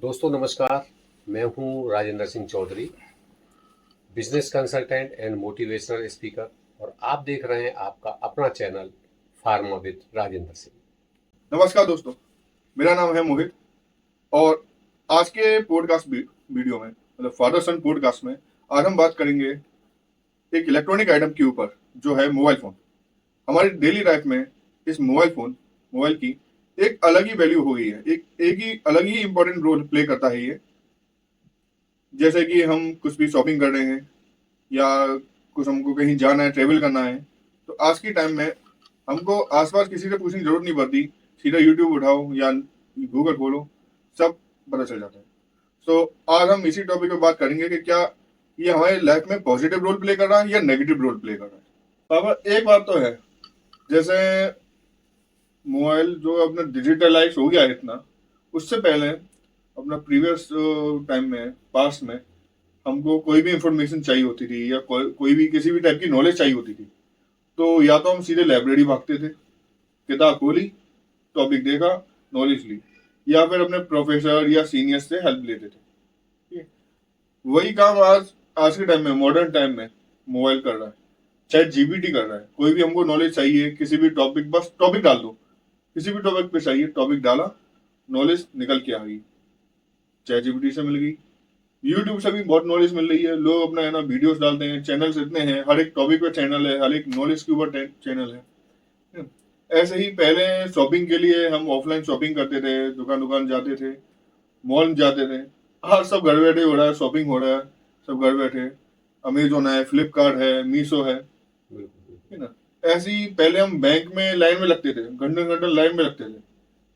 दोस्तों नमस्कार। मैं हूं Rajendra Singh Chaudhary, business consultant and motivational speaker, और आप देख रहे हैं आपका अपना channel pharma with Rajendra Singh. नमस्कार दोस्तों, मेरा नाम है मोहित और आज के पॉडकास्ट वीडियो में मतलब फादर सन पॉडकास्ट में आज हम बात करेंगे एक इलेक्ट्रॉनिक आइटम के ऊपर जो है मोबाइल फोन। हमारी डेली लाइफ में इस मोबाइल की एक अलग ही वैल्यू हो गई है, एक ही अलग ही इम्पोर्टेंट रोल प्ले करता है ये। जैसे कि हम कुछ भी शॉपिंग कर रहे हैं या कुछ हमको कहीं जाना है, ट्रेवल करना है, तो आज के टाइम में हमको आसपास किसी से पूछने की जरूरत नहीं पड़ती। सीधा यूट्यूब उठाओ या गूगल खोलो, सब पता चल जाता है। तो आज हम इसी टॉपिक पे बात करेंगे कि क्या ये हमारे लाइफ में पॉजिटिव रोल प्ले कर रहा है या नेगेटिव रोल प्ले कर रहा है। पापा, एक बात तो है, जैसे मोबाइल जो अपना डिजिटलाइज हो गया है इतना, उससे पहले अपना प्रीवियस टाइम में, पास्ट में, हमको कोई भी इंफॉर्मेशन चाहिए होती थी या कोई भी किसी भी टाइप की नॉलेज चाहिए होती थी, तो या तो हम सीधे लाइब्रेरी भागते थे, किताब खोली, टॉपिक देखा, नॉलेज ली, या फिर अपने प्रोफेसर या सीनियर से हेल्प लेते थे। ठीक है? वही काम आज आज के टाइम में, मॉडर्न टाइम में मोबाइल कर रहा है, चाहे जीपीटी कर रहा है। कोई भी हमको नॉलेज चाहिए, किसी भी टॉपिक, बस टॉपिक डाल दो, किसी भी टॉपिक पे चाहिए, टॉपिक डाला, नॉलेज निकल के आ गई। चाहे जीपीटी से मिल गई, यूट्यूब से भी बहुत नॉलेज मिल रही है। लोग अपना है ना वीडियोस डालते हैं, चैनल्स इतने हैं, हर एक टॉपिक पे चैनल है, हर एक नॉलेज के ऊपर चैनल है। ऐसे ही पहले शॉपिंग के लिए हम ऑफलाइन शॉपिंग करते थे, दुकान दुकान जाते थे, मॉल जाते थे। आज सब घर बैठे हो रहा है, शॉपिंग हो रहा है, सब घर बैठे। अमेजोन है, फ्लिपकार्ट है, मीशो है ना। ऐसे ही पहले हम बैंक में लाइन में लगते थे, घंटे घंटे लाइन में लगते थे।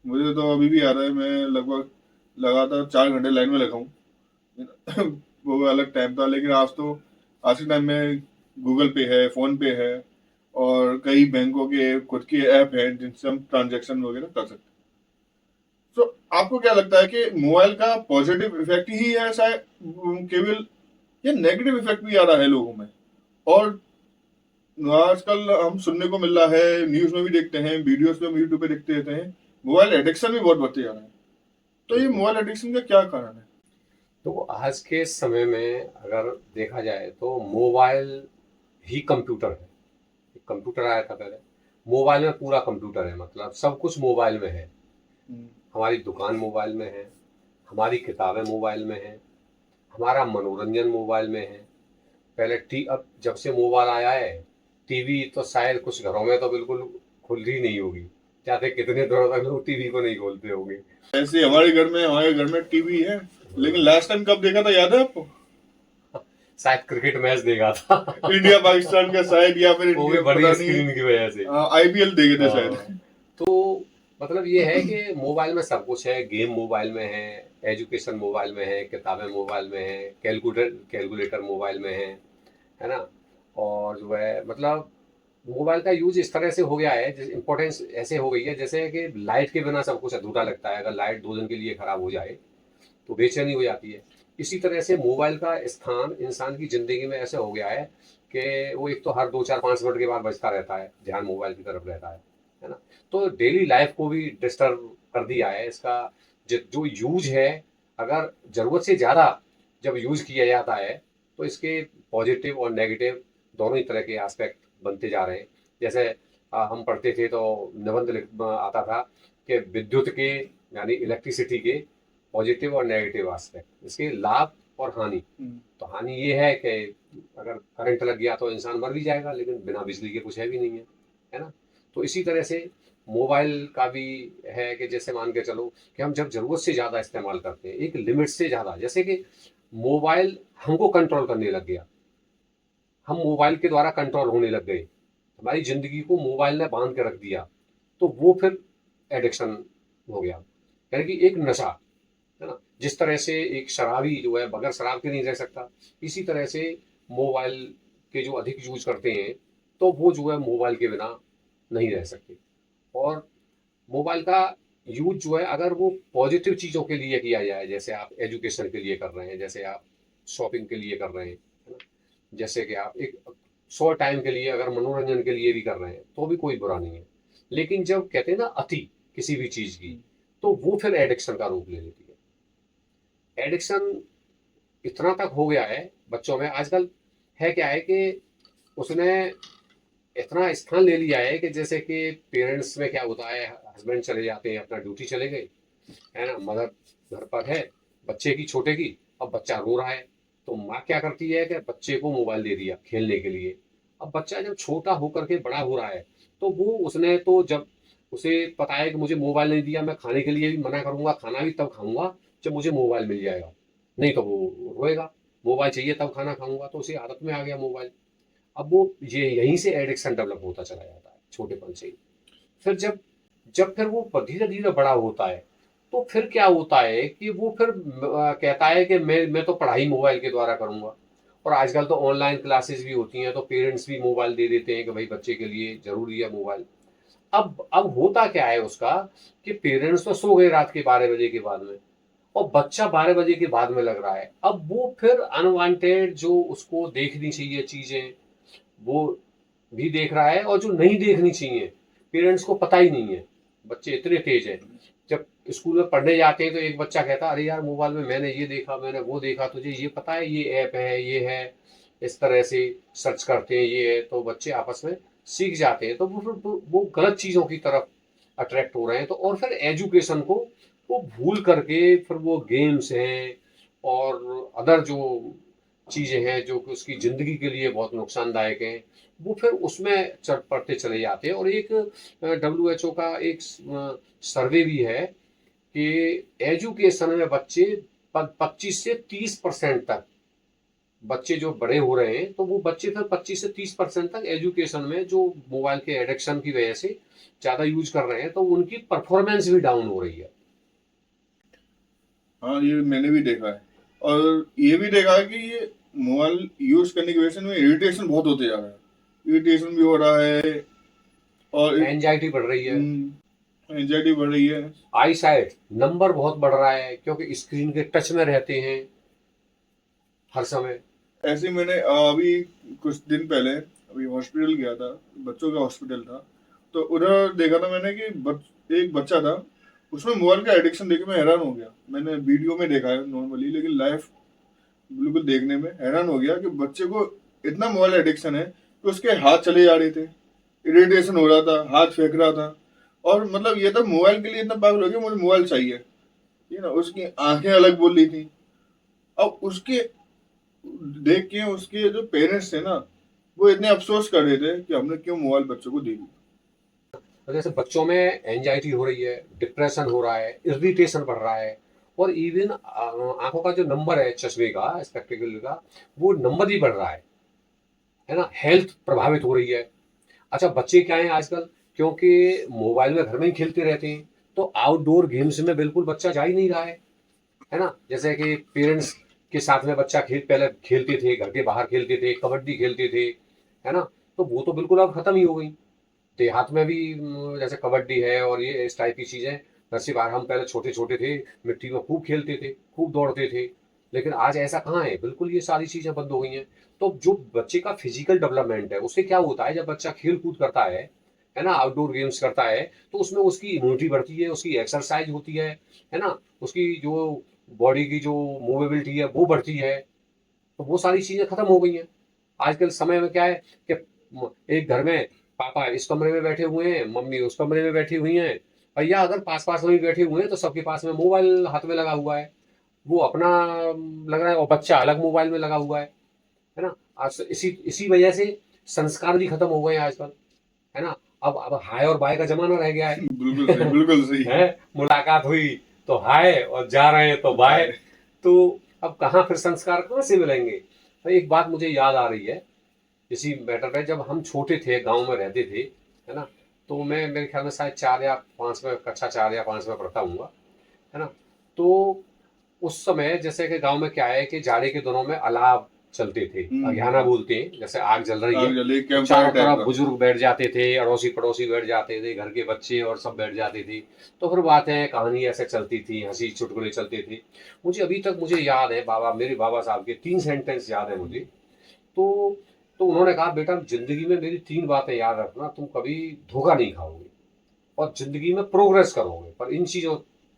मुझे तो अभी भी याद है, मैं लगभग लगातार 4 घंटे लाइन में लगा हूँ। वो अलग टाइम था, लेकिन आज के टाइम में गूगल पे है, फोन पे है, और कई बैंकों के खुद के ऐप हैं जिनसे हम ट्रांजैक्शन वगैरह कर सकते हैं। तो आपको क्या लगता है कि मोबाइल का पॉजिटिव इफेक्ट ही है शायद केवल, या नेगेटिव इफेक्ट भी आ रहा है लोगों में? और आजकल हम सुनने को मिल रहा है, न्यूज में भी देखते हैं, वीडियोस पे हम यूट्यूब पे देखते रहते हैं, मोबाइल एडिक्शन भी बहुत बढ़ते जा रहा है। तो ये मोबाइल एडिक्शन का क्या कारण है? तो आज के समय में अगर देखा जाए तो मोबाइल ही कंप्यूटर है। कंप्यूटर आया था पहले, मोबाइल में पूरा कंप्यूटर है, मतलब सब कुछ मोबाइल में है। हमारी दुकान मोबाइल में है, हमारी किताबें मोबाइल में है, हमारा मनोरंजन मोबाइल में है। पहले अब जब से मोबाइल आया है, टीवी तो शायद कुछ घरों में तो बिल्कुल खुल ही नहीं होगी। चाहे कितने दिनों तक लोग टीवी को नहीं खोलते होंगे। ऐसे हमारे घर में टीवी है, लेकिन लास्ट टाइम कब देखा था याद है आपको? शायद क्रिकेट मैच देखा था। इंडिया पाकिस्तान का शायद, या फिर वो भी इंडिया, बड़ी पता स्क्रीन की वजह से। नहीं, आईपीएल देखे थे शायद। तो मतलब ये है कि मोबाइल में सब कुछ है। गेम मोबाइल में है, एजुकेशन मोबाइल में है, किताबें मोबाइल में है, कैलकुलेटर मोबाइल में है ना। और जो है मतलब मोबाइल का यूज इस तरह से हो गया है, जैसे इंपॉर्टेंस ऐसे हो गई है जैसे कि लाइट के बिना सब कुछ अधूरा लगता है। अगर लाइट 2 दिन के लिए खराब हो जाए तो बेचैनी हो जाती है। इसी तरह से मोबाइल का स्थान इंसान की ज़िंदगी में ऐसे हो गया है कि वो एक तो हर 2 4 5 मिनट के बाद बजता रहता है, ध्यान मोबाइल की तरफ रहता है ना। तो डेली लाइफ को भी डिस्टर्ब कर दिया है इसका। जो यूज है, अगर ज़रूरत से ज़्यादा जब यूज़ किया जाता है तो इसके पॉजिटिव और नेगेटिव दोनों ही तरह के एस्पेक्ट बनते जा रहे हैं। जैसे हम पढ़ते थे तो निबंध आता था कि विद्युत के यानी इलेक्ट्रिसिटी के पॉजिटिव और नेगेटिव एस्पेक्ट, इसके लाभ और हानि। तो हानि ये है कि अगर करंट लग गया तो इंसान मर भी जाएगा, लेकिन बिना बिजली के कुछ है भी नहीं है ना। तो इसी तरह से मोबाइल का भी है कि जैसे मान के चलो कि हम जब ज़रूरत से ज़्यादा इस्तेमाल करते हैं, एक लिमिट से ज़्यादा, जैसे कि मोबाइल हमको कंट्रोल करने लग गया, हम मोबाइल के द्वारा कंट्रोल होने लग गए, हमारी ज़िंदगी को मोबाइल ने बांध के रख दिया, तो वो फिर एडिक्शन हो गया, यानी कि एक नशा, है ना। जिस तरह से एक शराबी जो है बगैर शराब के नहीं रह सकता, इसी तरह से मोबाइल के जो अधिक यूज करते हैं तो वो जो है मोबाइल के बिना नहीं रह सकते। और मोबाइल का यूज जो है अगर वो पॉजिटिव चीज़ों के लिए किया जाए, जैसे आप एजुकेशन के लिए कर रहे हैं, जैसे आप शॉपिंग के लिए कर रहे हैं, है ना, जैसे कि आप एक शॉर्ट टाइम के लिए अगर मनोरंजन के लिए भी कर रहे हैं तो भी कोई बुरा नहीं है। लेकिन जब कहते हैं ना अति किसी भी चीज़ की, तो वो फिर एडिक्शन का रूप ले लेती है। एडिक्शन इतना तक हो गया है बच्चों में आजकल। है क्या है कि उसने इतना स्थान ले लिया है कि जैसे कि पेरेंट्स में क्या होता है, हस्बैंड चले जाते हैं अपना ड्यूटी चले गए, है ना, मदर घर पर है बच्चे की, छोटे की। अब बच्चा रो रहा है तो माँ क्या करती है कि बच्चे को मोबाइल दे दिया खेलने के लिए। अब बच्चा जब छोटा होकर के बड़ा हो रहा है तो वो उसने तो जब उसे पता है कि मुझे मोबाइल नहीं दिया, मैं खाने के लिए भी मना करूंगा, खाना भी तब खाऊंगा जब मुझे मोबाइल मिल जाएगा, नहीं तो वो रोएगा, मोबाइल चाहिए तब खाना खाऊंगा। तो उसे आदत में आ गया मोबाइल। अब वो ये यहीं से एडिक्शन डेवलप होता चला जाता है छोटेपन से ही। फिर जब जब फिर वो धीरे धीरे बड़ा होता है तो फिर क्या होता है कि वो फिर कहता है कि मैं तो पढ़ाई मोबाइल के द्वारा करूंगा। और आजकल तो ऑनलाइन क्लासेस भी होती हैं तो पेरेंट्स भी मोबाइल दे देते हैं कि भाई बच्चे के लिए जरूरी है मोबाइल। अब होता क्या है उसका कि पेरेंट्स तो सो गए रात के 12 बजे के बाद में, और बच्चा 12 बजे के बाद में लग रहा है। अब वो फिर अनवांटेड जो उसको देखनी चाहिए चीजें वो भी देख रहा है, और जो नहीं देखनी चाहिए पेरेंट्स को पता ही नहीं है। बच्चे इतने तेज हैं, जब स्कूल में पढ़ने जाते हैं तो एक बच्चा कहता है अरे यार मोबाइल में मैंने ये देखा, मैंने वो देखा, तुझे ये पता है ये ऐप है, ये है, इस तरह से सर्च करते हैं, ये है। तो बच्चे आपस में सीख जाते हैं तो वो गलत चीज़ों की तरफ अट्रैक्ट हो रहे हैं। तो और फिर एजुकेशन को वो भूल करके फिर वो गेम्स हैं और अदर जो चीज़ें हैं जो कि उसकी ज़िंदगी के लिए बहुत नुकसानदायक हैं, वो फिर उसमें चढ़ पड़ते चले जाते हैं। और एक WHO का एक सर्वे भी है कि एजुकेशन में बच्चे 25 से 30% तक, बच्चे जो बड़े हो रहे हैं तो वो बच्चे फिर 25 से 30% तक एजुकेशन में जो मोबाइल के एडिक्शन की वजह से ज़्यादा यूज कर रहे हैं तो उनकी परफॉर्मेंस भी डाउन हो रही है। हाँ, ये मैंने भी देखा है। और ये भी देखा है कि ये मोबाइल यूज करने की वजह से इरिटेशन बहुत होते जा रहा है, इरिटेशन भी हो रहा है और एंजाइटी बढ़ रही है, एंजाइटी बढ़ रही है। आई साइट नंबर बहुत बढ़ रहा है क्योंकि स्क्रीन के टच में रहते हैं हर समय। ऐसे ही मैंने अभी कुछ दिन पहले अभी हॉस्पिटल गया था, बच्चों का हॉस्पिटल था, तो उधर देखा था मैंने कि एक बच्चा था, उसमें मोबाइल का एडिक्शन देख के मैं हैरान हो गया। मैंने वीडियो में देखा है नॉर्मली, लेकिन लाइव बिल्कुल देखने में हैरान हो गया कि बच्चे को इतना मोबाइल एडिक्शन है कि उसके हाथ चले जा रहे थे, इरिटेशन हो रहा था, हाथ फेंक रहा था। और मतलब ये तो मोबाइल के लिए इतना पागल हो गया, मुझे मोबाइल चाहिए, ये ना, उसकी आंखें अलग बोल रही थी। अब उसके देख के उसके जो पेरेंट्स थे ना, वो इतने अफसोस कर रहे थे कि हमने क्यों मोबाइल बच्चों को दे दी। तो जैसे बच्चों में एंजाइटी हो रही है, डिप्रेशन हो रहा है, इरिटेशन बढ़ रहा है, और इवन आंखों का जो नंबर है चश्मे का, स्पेक्टिकल का, वो नंबर भी बढ़ रहा है ना, हेल्थ प्रभावित हो रही है। अच्छा बच्चे क्या हैं आजकल, क्योंकि मोबाइल में घर में ही खेलते रहते हैं तो आउटडोर गेम्स में बिल्कुल बच्चा जा ही नहीं रहा है ना। जैसे कि पेरेंट्स के साथ में बच्चा पहले खेलते थे, घर के बाहर खेलते थे, कबड्डी खेलते थे, है ना, तो वो तो बिल्कुल अब खत्म ही हो गई। देहात में भी जैसे कबड्डी है और ये इस टाइप की चीज़ें, घर से बाहर हम पहले छोटे छोटे थे, मिट्टी में खूब खेलते थे, खूब दौड़ते थे। लेकिन आज ऐसा कहाँ है, बिल्कुल ये सारी चीज़ें बंद हो गई हैं। तो जो बच्चे का फिजिकल डेवलपमेंट है उससे क्या होता है, जब बच्चा खेल कूद करता है ना, आउटडोर गेम्स करता है, तो उसमें उसकी इम्यूनिटी बढ़ती है, उसकी एक्सरसाइज होती है ना, उसकी जो बॉडी की जो मूवेबिलिटी है वो बढ़ती है। तो वो सारी चीज़ें खत्म हो गई हैं। आजकल समय में क्या है कि एक घर में पापा इस कमरे में बैठे हुए हैं, मम्मी उस कमरे में बैठी हुई हैं, भैया अगर पास पास में भी बैठे हुए हैं तो सबके पास में मोबाइल हाथ में लगा हुआ है, वो अपना लग रहा है और बच्चा अलग मोबाइल में लगा हुआ है ना। आज इसी इसी वजह से संस्कार भी खत्म हो गए हैं आजकल, है ना। अब हाय और बाय का जमाना रह गया है। बिल्कुल सही, बिल्कुल सही। है, मुलाकात हुई तो हाय और जा रहे हैं तो बाय। बाय। तो अब कहाँ फिर संस्कार कहाँ से मिलेंगे। तो एक बात मुझे याद आ रही है इसी मैटर पे, जब हम छोटे थे गांव में रहते थे, है ना, तो मैं मेरे ख्याल में शायद 4 या 5 में, कक्षा 4 या 5 में पढ़ता हूँ, है ना। तो उस समय जैसे कि गांव में क्या है कि जाड़े के दिनों में अलाव चलते थे, अज्ञाना बोलते हैं, जैसे आग जल रही आग है जले, तो कैंप फायर चारों टाइप तरफ का। बुजुर्ग बैठ जाते थे, अड़ोसी पड़ोसी बैठ जाते थे, घर के बच्चे और सब बैठ जाते थे। तो फिर बातें कहानी ऐसे चलती थी, हंसी चुटकुले चलते थे। मुझे अभी तक मुझे याद है, मेरे बाबा साहब के 3 सेंटेंस याद है मुझे। तो तो उन्होंने कहा बेटा जिंदगी में मेरी 3 बातें याद रखना, तुम कभी धोखा नहीं खाओगे और जिंदगी में प्रोग्रेस करोगे, पर इन चीजों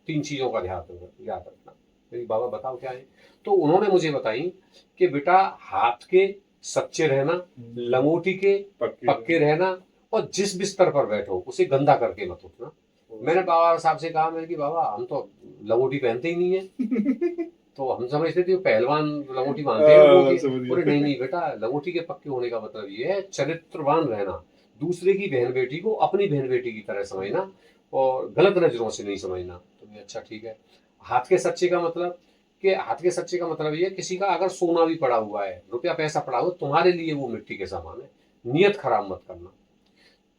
3 चीजों का ध्यान याद रखना, मेरी बाबा बताओ क्या है? तो उन्होंने मुझे बताई कि बेटा हाथ के सच्चे रहना, लंगोटी के पक्के रहना, और जिस बिस्तर पर बैठो उसे गंदा करके मत उठना। मैंने बाबा साहब से कहा, मैंने कि बाबा हम तो लंगोटी पहनते ही नहीं है। तो हम समझते थे पहलवान लंगोटी बांधते हैं वो बोले नहीं नहीं बेटा, लंगोटी के पक्के होने का मतलब ये है चरित्रवान रहना, दूसरे की बहन बेटी को अपनी बहन बेटी की तरह समझना और गलत नजरों से नहीं समझना। तो मैं अच्छा ठीक है। हाथ के सच्चे का मतलब, कि हाथ के सच्चे का मतलब ये है किसी का अगर सोना भी पड़ा हुआ है, रुपया पैसा पड़ा हुआ, तुम्हारे लिए वो मिट्टी के समान है, नियत खराब मत करना।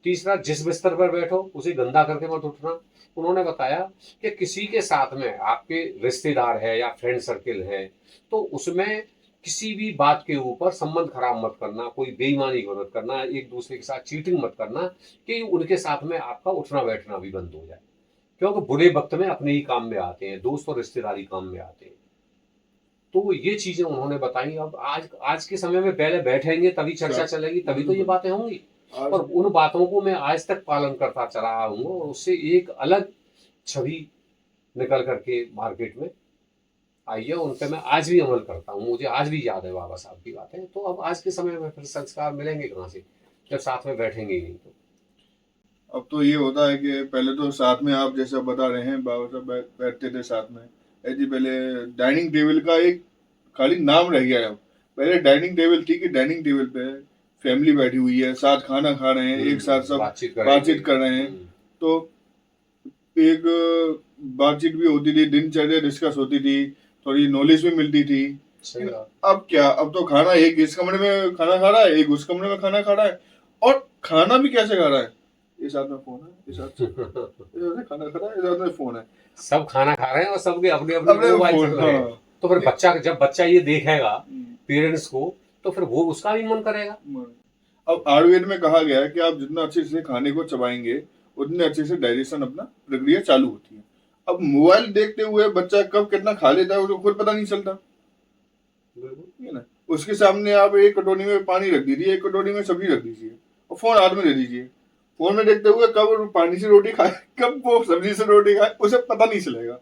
तीसरा, जिस बिस्तर पर बैठो उसे गंदा करके मत उठना। उन्होंने बताया कि किसी के साथ में आपके रिश्तेदार है या फ्रेंड सर्किल है, तो उसमें किसी भी बात के ऊपर संबंध खराब मत करना, कोई बेईमानी मत करना, एक दूसरे के साथ चीटिंग मत करना, कि उनके साथ में आपका उठना बैठना भी बंद हो जाए। क्योंकि बुरे वक्त में अपने ही काम में आते हैं, दोस्त और रिश्तेदारी काम में आते हैं। तो ये चीजें उन्होंने बताई। अब आज आज के समय में पहले बैठेंगे तभी चर्चा चलेगी, तभी तो ये बातें होंगी। और उन बातों को मैं आज तक पालन करता चला रहा हूँ और उससे एक अलग छवि निकल करके मार्केट में आई है। उन पर मैं आज भी अमल करता हूँ, मुझे आज भी याद है बाबा साहब की बातें। तो अब आज के समय में फिर संस्कार मिलेंगे कहाँ से जब साथ में बैठेंगे ही नहीं। तो अब तो ये होता है कि पहले तो साथ में आप जैसा बता रहे हैं बाबा साहब बैठते थे साथ में, ऐसी पहले डाइनिंग टेबल का एक खाली नाम रह गया है अब। पहले डाइनिंग टेबल थी कि डाइनिंग टेबल पे फैमिली बैठी हुई है, साथ खाना खा रहे हैं, एक साथ सब बातचीत कर रहे हैं। तो एक बातचीत भी होती थी, दिनचर्या डिस्कस होती थी, थोड़ी नॉलेज भी मिलती थी। अब क्या, अब तो खाना एक इस कमरे में खाना खा रहा है, एक उस कमरे में खाना खा रहा है, और खाना भी कैसे खा रहा है, इस हाथ में फोन है, इस हाथ से खाना खा रहा है, इस हाथ में फोन है, सब खाना खा रहे हैं और सबके अपने अपने मोबाइल चल रहे हैं। तो फिर बच्चा, जब बच्चा ये देखेगा पेरेंट्स को, तो फिर वो उसका भी मन करेगा। अब आयुर्वेद में कहा गया है कि आप जितना अच्छे से खाने को चबाएंगे उतने अच्छे से डाइजेशन अपना प्रक्रिया चालू होती है। अब मोबाइल देखते हुए बच्चा कब कितना खा लेता है उसको खुद पता नहीं चलता है ना। उसके सामने आप एक कटोरी में पानी रख दीजिए, एक कटोरी में सब्जी रख दीजिए और फोन हाथ में दे दीजिए। फोन में देखते हुए कब पानी से रोटी खाए, कब वो सब्जी से रोटी खाए, उसे पता नहीं चलेगा।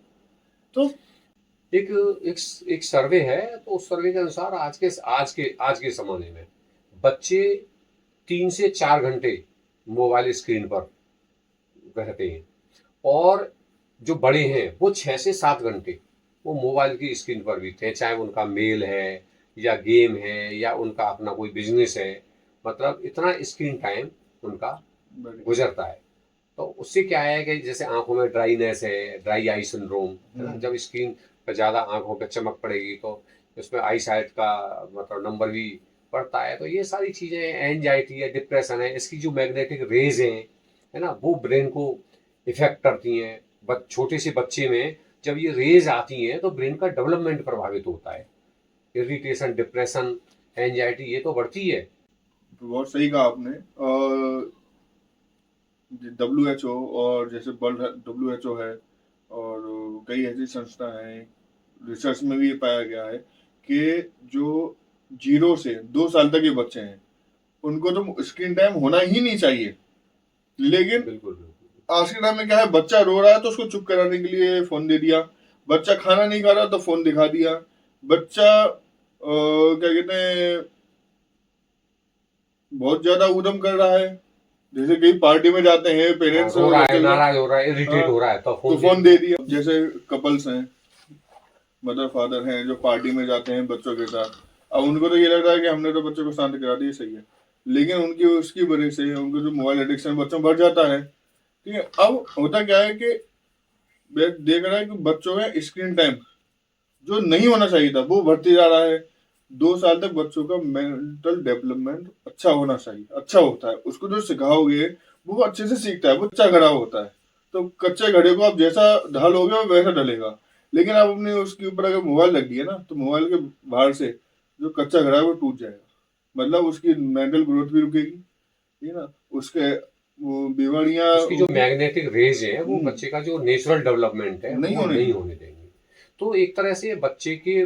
तो एक सर्वे है, तो उस सर्वे के अनुसार आज के जमाने में बच्चे 3 से 4 घंटे मोबाइल स्क्रीन पर रहते हैं, और जो बड़े हैं वो 6 से 7 घंटे वो मोबाइल की स्क्रीन पर बीतते हैं, चाहे उनका मेल है या गेम है या उनका अपना कोई बिजनेस है। मतलब इतना स्क्रीन टाइम उनका गुजरता है। तो उससे क्या है कि जैसे आंखों में ड्राइनेस है, ड्राई आई सिंड्रोम है ना, जब स्क्रीन पर ज़्यादा आंखों पर चमक पड़ेगी तो उसमें आई साइट का मतलब नंबर भी बढ़ता है। तो ये सारी चीज़ें, एंजाइटी है, डिप्रेशन है, इसकी जो मैग्नेटिक रेज हैं है ना, वो ब्रेन को इफेक्ट करती हैं। छोटे से बच्चे में जब ये रेज आती हैं तो ब्रेन का डेवलपमेंट प्रभावित होता है। इरिटेशन, डिप्रेशन, एंजाइटी ये तो बढ़ती है। बहुत सही कहा आपने। WHO और जैसे वर्ल्ड WHO है और कई ऐसी संस्था हैं, रिसर्च में भी ये पाया गया है कि जो 0 से 2 साल तक के बच्चे हैं उनको तो स्क्रीन टाइम होना ही नहीं चाहिए। लेकिन बिल्कुल आज के टाइम में क्या है, बच्चा रो रहा है तो उसको चुप कराने के लिए फोन दे दिया, बच्चा खाना नहीं खा रहा तो फोन दिखा दिया, बच्चा क्या कहते हैं बहुत ज्यादा उद्यम कर रहा है, जैसे कहीं पार्टी में जाते हैं पेरेंट्स नाराज हो रहा है, इरिटेट हो रहा है तो फोन दे दिया। जैसे कपल्स हैं, मदर फादर हैं जो पार्टी में जाते हैं बच्चों के साथ, अब उनको तो ये लगता है कि हमने तो बच्चों को शांत करा दिया, सही है, लेकिन उनकी उसकी वजह से उनको जो मोबाइल एडिक्शन बच्चों में बढ़ जाता है। ठीक है, अब होता क्या है कि देख रहा है कि बच्चों में स्क्रीन टाइम जो नहीं होना चाहिए था वो बढ़ती जा रहा है। 2 साल तक बच्चों का मेंटल डेवलपमेंट अच्छा होना चाहिए, अच्छा होता है, उसको जो सिखाओगे वो अच्छे से सीखता है, वो अच्छा घड़ा होता है। तो कच्चे घड़े को आप जैसा ढालोगे वो वैसा ढलेगा, लेकिन आप अपने उसके ऊपर अगर मोबाइल रख दिए ना तो मोबाइल के बाहर से जो कच्चा घड़ा है वो टूट जाएगा, मतलब उसकी मेंटल ग्रोथ भी रुकेगी, ठीक है ना, उसके वो बीमारियां, उसकी जो मैग्नेटिक रेज है वो बच्चे का जो नेचुरल डेवलपमेंट है नहीं वो होने नहीं होने देंगे। तो एक तरह से बच्चे के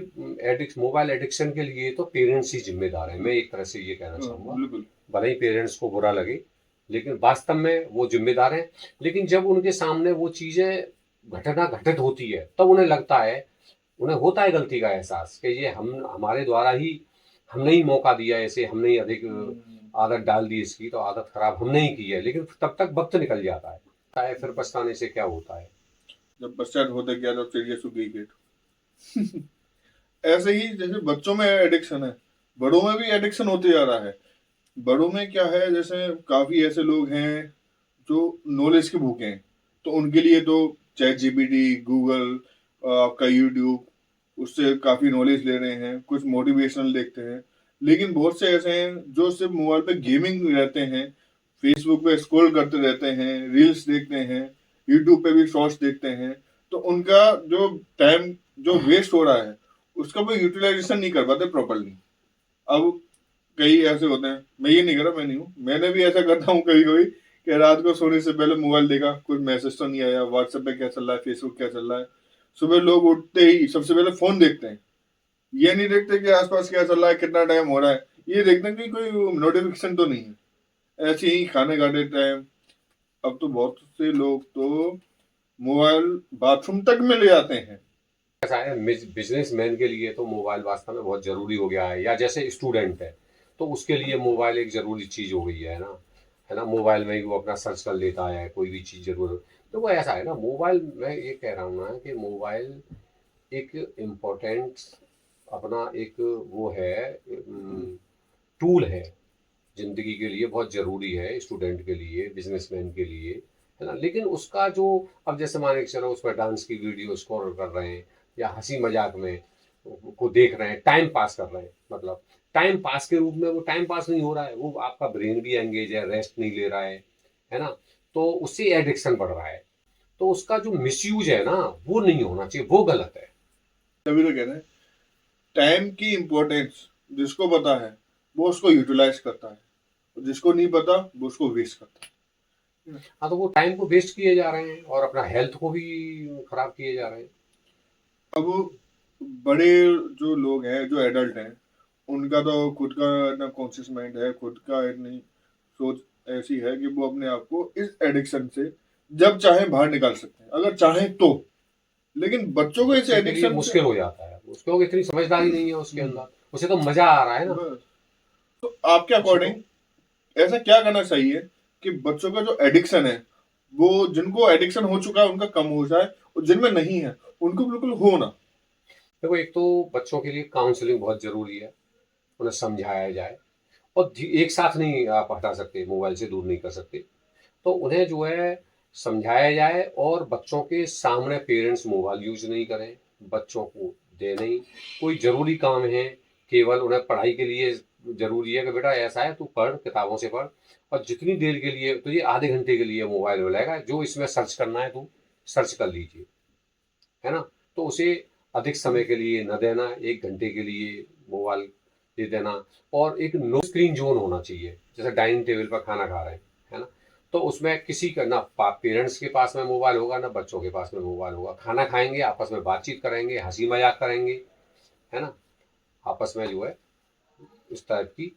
मोबाइल एडिक्शन के लिए तो पेरेंट्स ही जिम्मेदार हैं, मैं एक तरह से ये कहना चाहूँगा। भले ही पेरेंट्स को बुरा लगे लेकिन वास्तव में वो जिम्मेदार हैं। लेकिन जब उनके सामने वो चीज़ें घटना घटित होती है तब उन्हें लगता है उन्हें होता है गलती का एहसास कि ये हम हमारे द्वारा ही हमने ही मौका दिया है इसे, हमने ही अधिक आदत डाल दी इसकी, तो आदत खराब हमने ही की है, लेकिन तब तक वक्त निकल जाता है फिर पछताने से क्या होता है। जब बच्चा होते गया तब चिड़िया चुग गई गेट। ऐसे ही जैसे बच्चों में एडिक्शन है, बड़ों में भी एडिक्शन होते जा रहा है। बड़ों में क्या है, जैसे काफी ऐसे लोग हैं जो नॉलेज के भूखे हैं, तो उनके लिए तो चैट जीपीटी, गूगल, आपका यूट्यूब, उससे काफी नॉलेज ले रहे हैं, कुछ मोटिवेशनल देखते हैं। लेकिन बहुत से ऐसे हैं जो सिर्फ मोबाइल पे गेमिंग रहते हैं, फेसबुक पे स्क्रॉल करते रहते हैं, रील्स देखते हैं, यूट्यूब पे भी शॉर्ट्स देखते हैं। तो उनका जो टाइम जो वेस्ट हो रहा है उसका वो यूटिलाइजेशन नहीं कर पाते प्रॉपरली। अब कई ऐसे होते हैं, मैं ये नहीं कर रहा, मैं नहीं हूँ, मैंने भी ऐसा करता हूँ कभी कभी कि रात को सोने से पहले मोबाइल देखा, कुछ मैसेज तो नहीं आया, व्हाट्सएप पे क्या चल रहा है, फेसबुक क्या चल रहा है। सुबह लोग उठते ही सबसे पहले फोन देखते हैं, ये नहीं देखते कि आसपास क्या चल रहा है, कितना टाइम हो रहा है, ये देखते हैं कि कोई नोटिफिकेशन तो नहीं है। ऐसे ही खाने खाते टाइम अब तो बहुत से लोग तो मोबाइल बाथरूम तक में ले जाते हैं। ऐसा है, बिजनेसमैन के लिए तो मोबाइल वास्तव में बहुत ज़रूरी हो गया है, या जैसे स्टूडेंट है तो उसके लिए मोबाइल एक ज़रूरी चीज़ हो गई है ना, मोबाइल में ही वो अपना सर्च कर लेता है कोई भी चीज़ ज़रूर। तो वो ऐसा है ना, मोबाइल मैं ये कह रहा हूँ ना कि मोबाइल एक इम्पोर्टेंट अपना एक वो है, टूल है, ज़िंदगी के लिए बहुत ज़रूरी है, स्टूडेंट के लिए, बिजनेसमैन के लिए, है ना। लेकिन उसका जो, अब जैसे मान के चलो उस पर डांस की वीडियो स्क्रॉल कर रहे हैं या हंसी मजाक में को देख रहे हैं, टाइम पास कर रहे हैं, मतलब टाइम पास के रूप में वो टाइम पास नहीं हो रहा है, वो आपका ब्रेन भी एंगेज है, रेस्ट नहीं ले रहा है ना। तो उससे एडिक्शन बढ़ रहा है, तो उसका जो मिसयूज है ना वो नहीं होना चाहिए, वो गलत है। तभी तो कह रहे हैं, टाइम की इम्पोर्टेंस जिसको पता है वो उसको यूटिलाइज करता है, और जिसको नहीं पता वो उसको वेस्ट करता है। हाँ, तो वो टाइम को वेस्ट किए जा रहे हैं और अपना हेल्थ को भी खराब किए जा रहे हैं। अब बड़े जो लोग हैं, जो एडल्ट हैं, उनका तो खुद का इतना कॉन्शियस माइंड है, खुद का इतनी सोच ऐसी है कि वो अपने आप को इस एडिक्शन से जब चाहे बाहर निकाल सकते हैं, अगर चाहे तो। लेकिन बच्चों को इस बच्चे के लिए एडिक्शन से मुश्किल हो जाता है, उसको इतनी समझदारी नहीं है उसके अंदर, उसे तो मजा आ रहा है ना। बस, तो आपके उसे अकॉर्डिंग तो ऐसा क्या करना चाहिए कि बच्चों का जो एडिक्शन है, वो जिनको एडिक्शन हो चुका है उनका कम हो जाए, और जिनमें नहीं है उनको बिल्कुल हो ना। देखो, एक तो बच्चों के लिए काउंसलिंग बहुत जरूरी है, उन्हें समझाया जाए, और एक साथ नहीं आप हटा सकते, मोबाइल से दूर नहीं कर सकते, तो उन्हें जो है समझाया जाए, और बच्चों के सामने पेरेंट्स मोबाइल यूज नहीं करें, बच्चों को दे नहीं। कोई ज़रूरी काम है, केवल उन्हें पढ़ाई के लिए ज़रूरी है कि बेटा ऐसा है तू पढ़, किताबों से पढ़, और जितनी देर के लिए तो ये आधे घंटे के लिए मोबाइल मिलेगा, जो इसमें सर्च करना है तू सर्च कर लीजिए, है ना। तो उसे अधिक समय के लिए न देना, 1 घंटे के लिए मोबाइल दे देना, और एक नो स्क्रीन जोन होना चाहिए, जैसे डाइनिंग टेबल पर खाना खा रहे हैं, है ना, तो उसमें किसी का ना पेरेंट्स के पास में मोबाइल होगा ना बच्चों के पास में मोबाइल होगा, खाना खाएंगे, आपस में बातचीत करेंगे, हंसी मजाक करेंगे, है ना, आपस में जो है इस टाइप की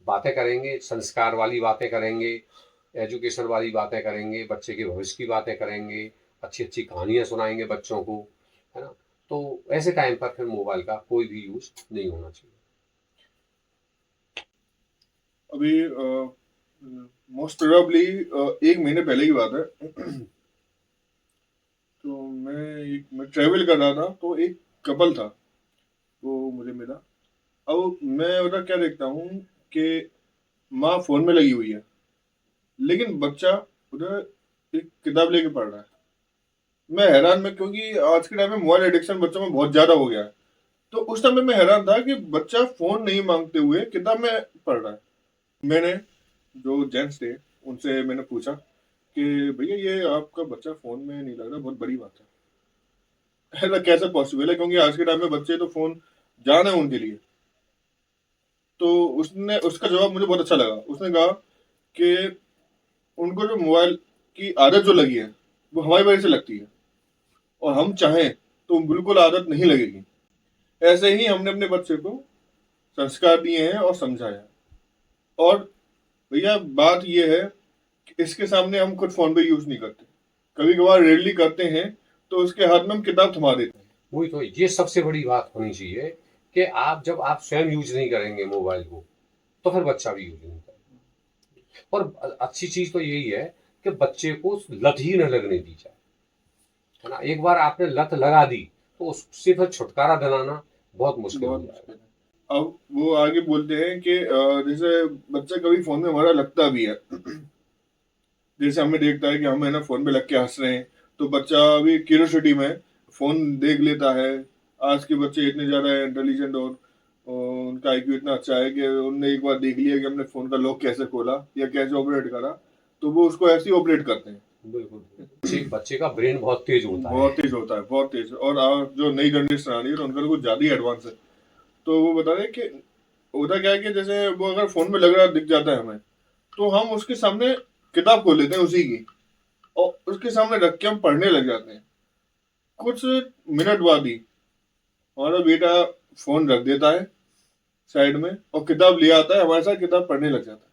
बातें करेंगे, संस्कार वाली बातें करेंगे, एजुकेशन वाली बातें करेंगे, बच्चे के भविष्य की बातें करेंगे, अच्छी अच्छी कहानियाँ सुनाएंगे बच्चों को, है ना। तो ऐसे टाइम पर फिर मोबाइल का कोई भी यूज नहीं होना चाहिए। अभी मोस्ट प्रोबेबली 1 महीने पहले की बात है। तो मैं ट्रेवल कर रहा था, तो एक कपल था, वो मुझे मिला। अब मैं उधर क्या देखता हूँ कि माँ फोन में लगी हुई है, लेकिन बच्चा उधर एक किताब लेके पढ़ रहा है। मैं हैरान में, क्योंकि आज के टाइम में मोबाइल एडिक्शन बच्चों में बहुत ज्यादा हो गया है। तो उस टाइम में मैं हैरान था कि बच्चा फोन नहीं मांगते हुए किताब में पढ़ रहा है। मैंने जो जेंट्स थे उनसे मैंने पूछा कि भैया ये आपका बच्चा फोन में नहीं लग रहा, बहुत बड़ी बात है। ऐसा कैसे पॉसिबल है, क्योंकि आज के टाइम में बच्चे तो फोन जान है उनके लिए। तो उसने उसका जवाब मुझे बहुत अच्छा लगा। उसने कहा कि उनको जो मोबाइल की आदत जो लगी है वो हमारी वजह से लगती है, और हम चाहें तो बिल्कुल आदत नहीं लगेगी। ऐसे ही हमने अपने बच्चे को संस्कार दिए हैं और समझाया है। और भैया बात यह है कि इसके सामने हम खुद फोन पे यूज नहीं करते, कभी कभार रेयरली करते हैं, तो उसके हाथ में हम किताब थमा देते हैं। वही तो, ये सबसे बड़ी बात होनी चाहिए कि आप जब आप स्वयं यूज नहीं करेंगे मोबाइल को, तो फिर बच्चा भी यूज नहीं करेगा। और अच्छी चीज तो यही है कि बच्चे को लत ही न लगने दी जाए, है ना। एक बार आपने लत लगा दी तो उससे फिर छुटकारा दिलाना बहुत मुश्किल हो बहुत जाएगा। मुश्किल है। अब वो आगे बोलते हैं कि जैसे बच्चा कभी फोन में हमारा लगता भी है, जैसे हमें देखता है कि हम है ना फोन पे लग के हंस रहे हैं, तो बच्चा अभी क्यूरियोसिटी में फोन देख लेता है। आज के बच्चे इतने ज्यादा इंटेलिजेंट और उनका आईक्यू इतना अच्छा है कि उनने एक बार देख लिया कि हमने फोन का लॉक कैसे खोला या कैसे ऑपरेट करा, तो वो उसको ऐसे ही ऑपरेट करते हैं। बिल्कुल, बच्चे का ब्रेन बहुत तेज होता है। बहुत तेज होता है, बहुत तेज। और जो नई जनरेशन आ रही है तो उनका तो कुछ ज्यादा ही एडवांस है। तो वो बता रहे हैं कि होता क्या है कि जैसे वो अगर फोन में लग रहा दिख जाता है हमें, तो हम उसके सामने किताब खोल लेते हैं उसी की, और उसके सामने रख के हम पढ़ने लग जाते हैं। कुछ मिनट बाद ही हमारा बेटा फोन रख देता है साइड में और किताब ले आता है, हमारे साथ किताब पढ़ने लग जाता है।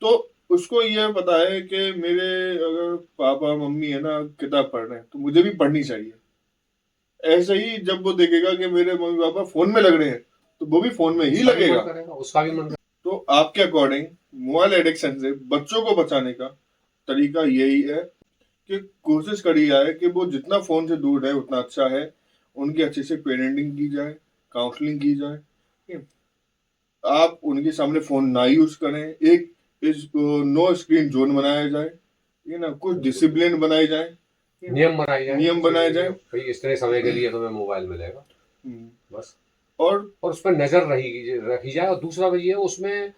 तो उसको ये पता है कि मेरे अगर पापा मम्मी है ना किताब पढ़ रहे हैं तो मुझे भी पढ़नी चाहिए। ऐसे ही जब वो देखेगा कि मेरे मम्मी पापा फोन में लग रहे हैं, तो वो भी फोन में ही उसका भी मन लगेगा। करेगा, उसका भी मन करेगा। तो आपके अकॉर्डिंग मोबाइल एडिक्शन से बच्चों को बचाने का तरीका यही है कि कोशिश करी जाए कि वो जितना फोन से दूर रहे उतना अच्छा है। उनकी अच्छे से पेरेंटिंग की जाए, काउंसलिंग की जाए, ठीक है? आप उनके सामने फोन ना यूज करें, एक इस नो स्क्रीन जोन बनाया जाए, ठीक है ना, कुछ डिसिप्लिन बनाए जाए, ठीक है? नियम बनाए जाए नियम बनाए जाए। भाई इतने समय के लिए तुम्हें मोबाइल मिलेगा, बस। और और उस पर नजर रखी जाए। और दूसरा भाई ये, उसमें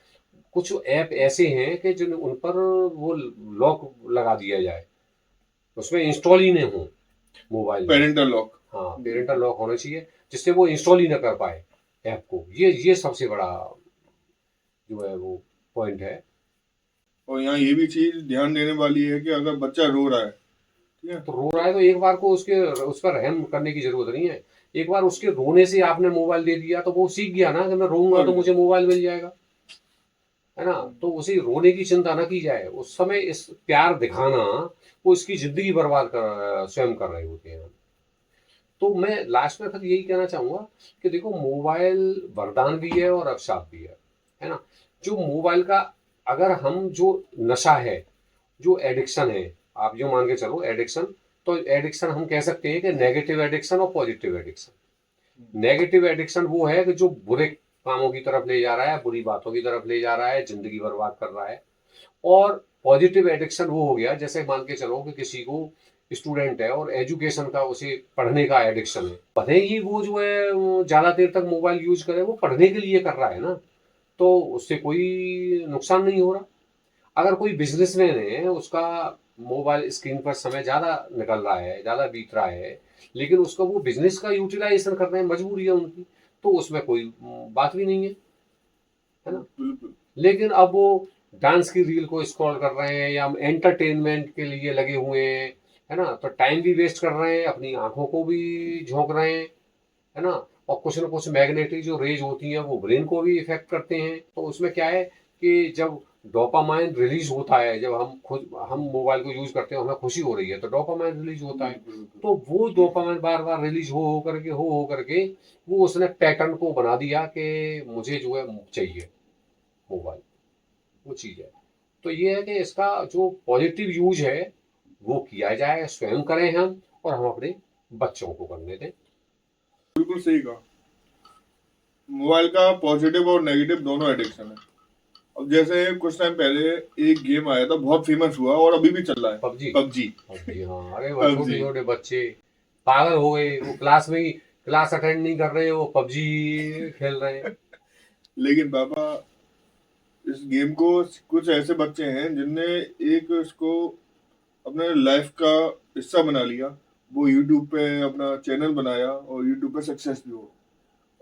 कुछ ऐप ऐसे हैं कि जिन उन पर वो लॉक लगा दिया जाए, उसमें इंस्टॉल ही नहीं हो मोबाइल में। Parental lock. हाँ, पेरेंटल लॉक होना चाहिए जिससे वो इंस्टॉल ही ना कर पाए ऐप को। ये सबसे बड़ा जो है वो पॉइंट है। और यहाँ ये भी चीज ध्यान देने वाली है कि अगर बच्चा रो रहा है, ठीक है, तो रो रहा है तो एक बार को उस पर रहम करने की जरूरत नहीं है। एक बार उसके रोने से आपने मोबाइल दे दिया तो वो सीख गया ना कि मैं रोऊंगा तो मुझे मोबाइल मिल जाएगा, है ना। तो उसी रोने की चिंता ना की जाए उस समय। इस प्यार दिखाना, वो इसकी जिंदगी बर्बाद कर स्वयं कर रहे होते हैं। तो मैं लास्ट में फिर यही कहना चाहूंगा कि देखो, मोबाइल वरदान भी है और अभिशाप भी है ना। जो मोबाइल का, अगर हम जो नशा है, जो एडिक्शन है, आप जो मान के चलो एडिक्शन, तो एडिक्शन हम कह सकते हैं कि नेगेटिव एडिक्शन और पॉजिटिव एडिक्शन। नेगेटिव एडिक्शन वो है कि जो बुरे कामों की तरफ ले जा रहा है, बुरी बातों की तरफ ले जा रहा है, जिंदगी बर्बाद कर रहा है। और पॉजिटिव एडिक्शन वो हो गया, जैसे मान के चलो कि किसी को, स्टूडेंट है और एजुकेशन का, उसे पढ़ने का एडिक्शन है, भले ही वो जो है ज़्यादा देर तक मोबाइल यूज करे, वो पढ़ने के लिए कर रहा है ना, तो उससे कोई नुकसान नहीं हो रहा। अगर कोई बिजनेसमैन है, उसका मोबाइल स्क्रीन पर समय ज़्यादा निकल रहा है, ज़्यादा बीत रहा है, लेकिन उसका वो बिजनेस का यूटिलाइजेशन करना है, मजबूरी है उनकी, तो उसमें कोई बात भी नहीं है ना। बिल्कुल। लेकिन अब वो डांस की रील को स्क्रॉल कर रहे हैं या एंटरटेनमेंट के लिए लगे हुए हैं, है ना, तो टाइम भी वेस्ट कर रहे हैं, अपनी आंखों को भी झोंक रहे हैं, है ना। और कुछ ना कुछ मैग्नेटिक जो रेज होती हैं वो ब्रेन को भी इफेक्ट करते हैं। तो उसमें क्या है कि जब डोपामाइन रिलीज होता है, जब हम मोबाइल को यूज करते हैं, हमें खुशी हो रही है तो डोपामाइन रिलीज होता है। तो वो डोपामाइन बार बार रिलीज हो करके वो उसने पैटर्न को बना दिया कि मुझे जो है चाहिए मोबाइल, वो चीज़ है। तो ये है कि इसका जो पॉजिटिव यूज है वो किया जाए, स्वयं करें हम, और हम अपने बच्चों को करने दें। बिल्कुल सही कहा। मोबाइल का पॉजिटिव और नेगेटिव दोनों एडिक्शन है। अब जैसे कुछ टाइम पहले एक गेम आया था, बहुत फेमस हुआ और अभी भी चल रहा है, पबजी। पबजी। पबजी, हाँ। अरे वो छोटे पबजी। छोटे बच्चे पागल हो गए, वो क्लास में ही क्लास अटेंड नहीं कर रहे, वो पबजी खेल रहे हैं। लेकिन पापा, इस गेम को कुछ ऐसे बच्चे हैं जिनने एक इसको अपने लाइफ का हिस्सा बना लिया। वो यूट्यूब पे अपना चैनल बनाया और यूट्यूब पे सक्सेस भी हो।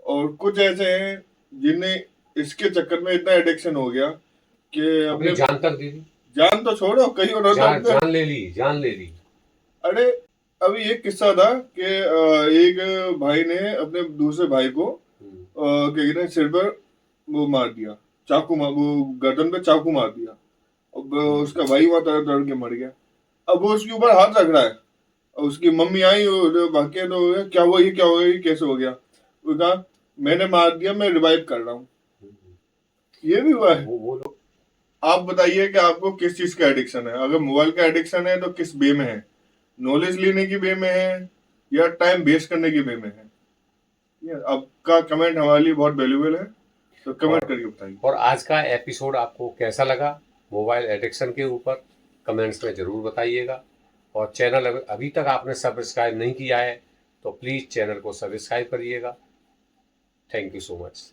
और कुछ ऐसे हैं जिन्हें इसके चक्कर में इतना एडिक्शन हो गया कि अपनी अपने जान तक दे दी। जान तो छोड़ो, कहीं उन्होंने अपने जान ले ली, जान ले ली। अरे अभी एक किस्सा था कि एक भाई ने अपने दूसरे भाई को क्या कहते हैं सिर पर वो मार दिया, वो गर्दन पे चाकू मार दिया। अब उसका भाई वहां तड़प तड़प के मर गया। अब वो उसके ऊपर हाथ रख रहा है और उसकी मम्मी आई और भागे तो क्या हुआ, ये क्या हुआ, ये कैसे हो गया? वो कहा मैंने मार दिया, मैं रिवाइव कर रहा हूँ। ये भी हुआ है। वो लोग आप बताइए कि आपको किस चीज का एडिक्शन है? अगर मोबाइल का एडिक्शन है तो किस वे में है? नॉलेज लेने की वे में है या टाइम वेस्ट करने की वे में है? ये आपका कमेंट हमारे लिए बहुत वैल्यूबल है, तो कमेंट करके बताइए। और आज का एपिसोड आपको कैसा लगा मोबाइल एडिक्शन के ऊपर, कमेंट्स में ज़रूर बताइएगा। और चैनल अभी तक आपने सब्सक्राइब नहीं किया है तो प्लीज़ चैनल को सब्सक्राइब करिएगा। Thank you so much.